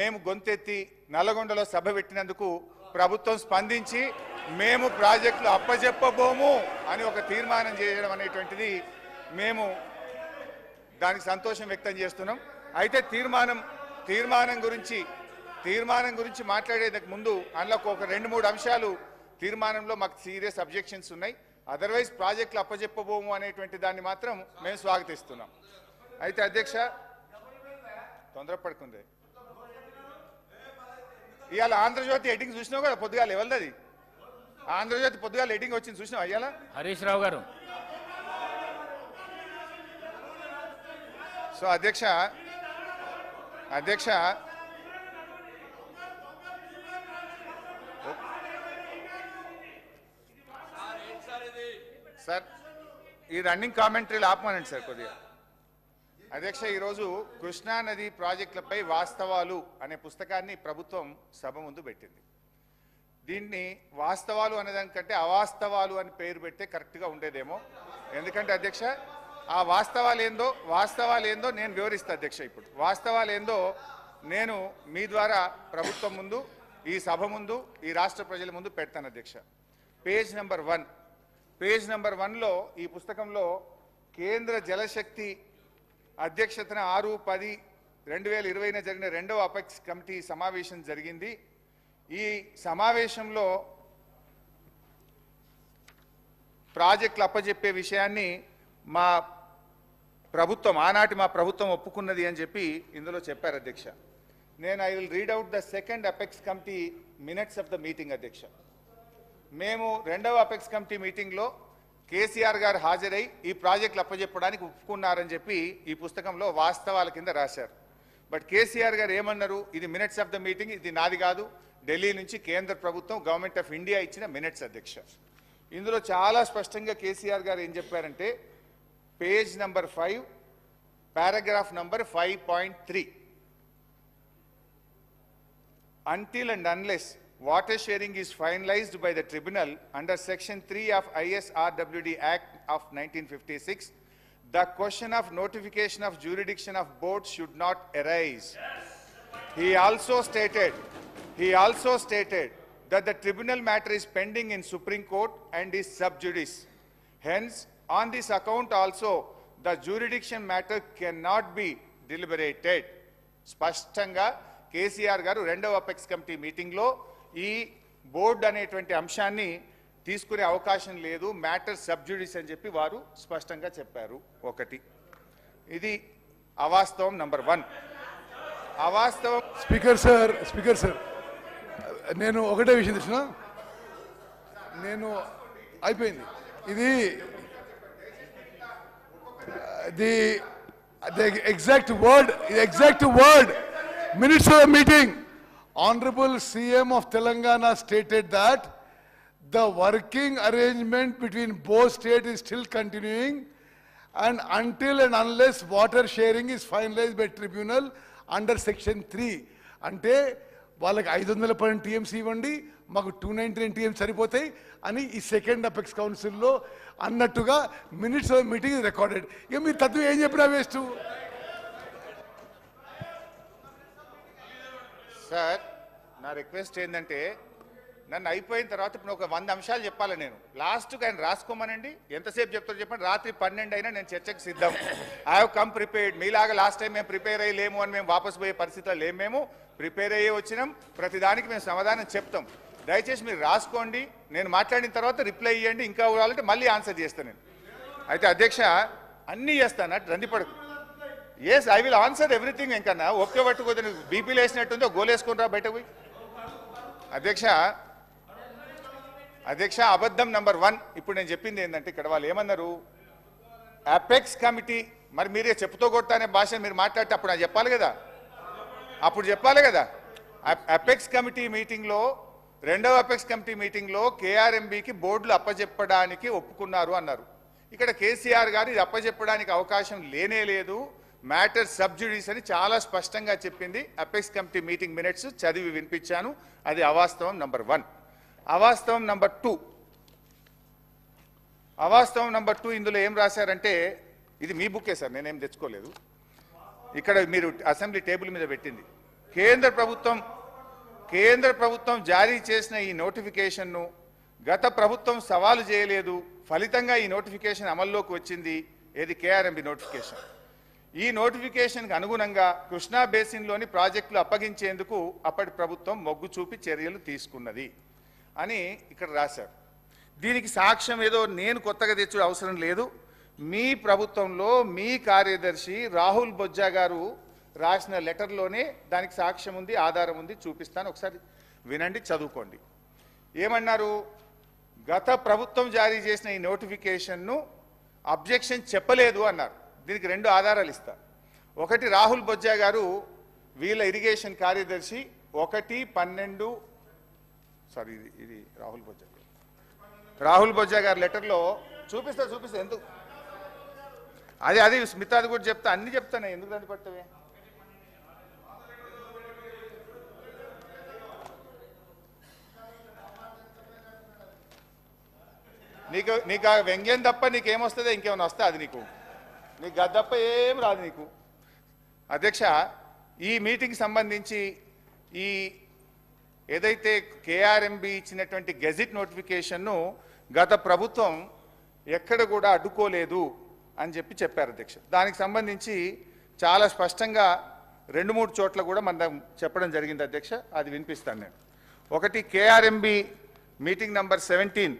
మేము గొంతెత్తి నల్లగొండలో సభ పెట్టినందుకు ప్రభుత్వం స్పందించి మేము ప్రాజెక్టులు అప్పజెప్పబోము అని ఒక తీర్మానం చేయడం అనేటువంటిది మేము దానికి సంతోషం వ్యక్తం చేస్తున్నాం. అయితే తీర్మానం గురించి మాట్లాడేందుకు ముందు అందులో ఒక 2-3 అంశాలు తీర్మానంలో మాకు సీరియస్ అబ్జెక్షన్స్ ఉన్నాయి. అదర్వైజ్ ప్రాజెక్టులు అప్పజెప్పబోము అనేటువంటి దాన్ని మాత్రం మేము స్వాగతిస్తున్నాం. అయితే అధ్యక్ష తొందరపడుకుంది. ఇవాళ ఆంధ్రజ్యోతి ఎడిటింగ్ చూసినావు కదా, పొద్దుగాల ఎవరిది ఆంధ్రజ్యోతి పొద్దుగాల ఎడిటింగ్ వచ్చింది చూసినావు అయ్యాల హరీష్ రావు గారు. సో అధ్యక్ష సార్ ఈ రన్నింగ్ కామెంటరీలు ఆపమనండి సార్ కొద్దిగా. అధ్యక్ష, ఈరోజు కృష్ణా నది ప్రాజెక్టులపై వాస్తవాలు అనే పుస్తకాన్ని ప్రభుత్వం సభ ముందు పెట్టింది. దీన్ని వాస్తవాలు అనేదానికంటే అవాస్తవాలు అని పేరు పెడితే కరెక్ట్గా ఉండేదేమో. ఎందుకంటే అధ్యక్ష ఆ వాస్తవాలు ఏందో నేను వివరిస్తా అధ్యక్ష. ఇప్పుడు వాస్తవాలు ఏందో నేను మీ ద్వారా ప్రభుత్వం ముందు, ఈ సభ ముందు, ఈ రాష్ట్ర ప్రజల ముందు పెడతాను అధ్యక్ష. పేజ్ నెంబర్ 1లో ఈ పుస్తకంలో కేంద్ర జలశక్తి అధ్యక్షతన 6-10-2020 జరిగిన 2వ అపెక్స్ కమిటీ సమావేశం జరిగింది. ఈ సమావేశంలో ప్రాజెక్టులు అప్పజెప్పే విషయాన్ని ఆనాటి మా ప్రభుత్వం ఒప్పుకున్నది అని చెప్పి ఇందులో చెప్పారు అధ్యక్ష. I will read out the second apex committee minutes of the meeting అధ్యక్ష. మేము 2వ అపెక్స్ కమిటీ మీటింగ్లో కేసీఆర్ గారు హాజరై ఈ ప్రాజెక్టులు అప్పజెప్పడానికి ఒప్పుకున్నారని చెప్పి ఈ పుస్తకంలో వాస్తవాల కింద రాశారు. బట్ కేసీఆర్ గారు ఏమన్నారు, ఇది మినిట్స్ ఆఫ్ ద మీటింగ్, ఇది నాది కాదు, ఢిల్లీ నుంచి కేంద్ర ప్రభుత్వం గవర్నమెంట్ ఆఫ్ ఇండియా ఇచ్చిన మినిట్స్ అధ్యక్ష. ఇందులో చాలా స్పష్టంగా కేసీఆర్ గారు ఏం చెప్పారంటే, page number 5 paragraph number 5.3 until and unless water sharing is finalized by the tribunal under section 3 of ISRWD Act of 1956, the question of notification of jurisdiction of boards should not arise. He also stated that the tribunal matter is pending in Supreme Court and is sub judice. Hence, on this account also, the jurisdiction matter cannot be deliberated. స్పష్టంగా కేసీఆర్ గారు 2వ apex committee మీటింగ్లో ఈ board అనేటువంటి అంశాన్ని తీసుకునే అవకాశం లేదు, మ్యాటర్ సబ్జుడిస్ అని చెప్పి వారు స్పష్టంగా చెప్పారు. ఒకటి ఇది అవాస్తవం. నంబర్ 1 అవాస్తవం. స్పీకర్ సార్ నేను ఒకటే విషయం తెచ్చిన, నేను అయిపోయింది ఇది the exact word minutes of the meeting. Honorable CM of Telangana stated that the working arrangement between both states is still continuing, and until and unless water sharing is finalized by tribunal under section 3. అంటే వాళ్ళకి 512 TMC ఇవ్వండి, మాకు 299 TMC సరిపోతాయి అని ఈ second apex కౌన్సిల్లో అన్నట్టుగా minutes of meeting recorded. ఇక మీరు తత్వం ఏం చెప్పినా వేస్ట్. సార్ నా రిక్వెస్ట్ ఏంటంటే, నన్ను అయిపోయిన తర్వాత ఇప్పుడు ఒక 100 అంశాలు చెప్పాలి. నేను లాస్ట్కి ఆయన రాసుకోమనండి, ఎంతసేపు చెప్తారో చెప్పండి. రాత్రి 12 అయినా నేను చర్చకు సిద్ధం. I have come prepared. మీలాగా లాస్ట్ టైం మేము ప్రిపేర్ అయ్యలేము అని మేము వాపసు పోయే పరిస్థితుల్లో లేము. మేము ప్రిపేర్ అయ్యే వచ్చినాం, ప్రతిదానికి మేము సమాధానం చెప్తాం. దయచేసి మీరు రాసుకోండి, నేను మాట్లాడిన తర్వాత రిప్లై ఇవ్వండి. ఇంకా కావాలంటే మళ్ళీ ఆన్సర్ చేస్తాను నేను. అయితే అధ్యక్ష అన్నీ చేస్తాను, రందిపడకు. Yes, I will answer everything. ఇంకన్నా ఒకే పట్టుకోదు, బీపీలు వేసినట్టుందో గోలేసుకుని రా బయటకు పోయి. అధ్యక్ష అబద్ధం నంబర్ 1. ఇప్పుడు నేను చెప్పింది ఏంటంటే, ఇక్కడ వాళ్ళు ఏమన్నారు, అపెక్స్ కమిటీ, మరి మీరే చెప్పుతో కొడతానే భాష మీరు మాట్లాడితే అప్పుడు నాకు చెప్పాలి కదా. అపెక్స్ కమిటీ మీటింగ్లో 2వ అపెక్స్ కమిటీ మీటింగ్లో కేఆర్ఎంబీకి బోర్డులు అప్పజెప్పడానికి ఒప్పుకున్నారు అన్నారు. ఇక్కడ కేసీఆర్ గారు ఇది అప్పజెప్పడానికి అవకాశం లేనే లేదు, మ్యాటర్ సబ్జుడిస్ అని చాలా స్పష్టంగా చెప్పింది. అపెక్స్ కమిటీ మీటింగ్ మినిట్స్ చదివి వినిపించాను. అది అవాస్తవం నంబర్ 1. అవాస్తవం నంబర్ 2 ఇందులో ఏం రాశారంటే, ఇది మీ బుక్కే సార్, నేనేం తెచ్చుకోలేదు. ఇక్కడ మీరు అసెంబ్లీ టేబుల్ మీద పెట్టింది. కేంద్ర ప్రభుత్వం జారీ చేసిన ఈ నోటిఫికేషన్ను గత ప్రభుత్వం సవాలు చేయలేదు, ఫలితంగా ఈ నోటిఫికేషన్ అమల్లోకి వచ్చింది. ఏది కేఆర్ఎంబి నోటిఫికేషన్. ఈ నోటిఫికేషన్కి అనుగుణంగా కృష్ణా బేసిన్లోని ప్రాజెక్టులు అప్పగించేందుకు అప్పటి ప్రభుత్వం మొగ్గు చూపి చర్యలు తీసుకున్నది అని ఇక్కడ రాశారు. దీనికి సాక్ష్యం ఏదో నేను కొత్తగా తెచ్చే అవసరం లేదు. మీ ప్రభుత్వంలో మీ కార్యదర్శి రాహుల్ బొజ్జా గారు రాసిన లెటర్లోనే దానికి సాక్ష్యం ఉంది, ఆధారం ఉంది, చూపిస్తాను. ఒకసారి వినండి, చదువుకోండి. ఏమన్నారు? గత ప్రభుత్వం జారీ చేసిన ఈ నోటిఫికేషన్ను అబ్జెక్షన్ చెప్పలేదు అన్నారు. దీనికి 2 ఆధారాలు ఇస్తా. ఒకటి, రాహుల్ బొజ్జా గారు వీళ్ళ ఇరిగేషన్ కార్యదర్శి 1/12 సారీ ఇది రాహుల్ బొజ్జా గారి లెటర్లో చూపిస్తా ఎందుకు అది స్మితాది కూడా చెప్తా, అన్ని చెప్తానే, ఎందుకు దాన్ని పట్టవే. నీకు ఆ వ్యంగ్యం తప్ప నీకేమొస్తుందో ఇంకేమైనా వస్తే అది నీకు గది తప్ప ఏం రాదు నీకు. అధ్యక్ష, ఈ మీటింగ్ సంబంధించి ఈ ఏదైతే కేఆర్ఎంబి ఇచ్చినటువంటి గెజిట్ నోటిఫికేషన్ను గత ప్రభుత్వం ఎక్కడ కూడా అడ్డుకోలేదు అని చెప్పారు అధ్యక్ష. దానికి సంబంధించి చాలా స్పష్టంగా 2-3 చోట్ల కూడా మనం చెప్పడం జరిగింది అధ్యక్ష. అది వినిపిస్తాను నేను. ఒకటి, కేఆర్ఎంబి మీటింగ్ నంబర్ 17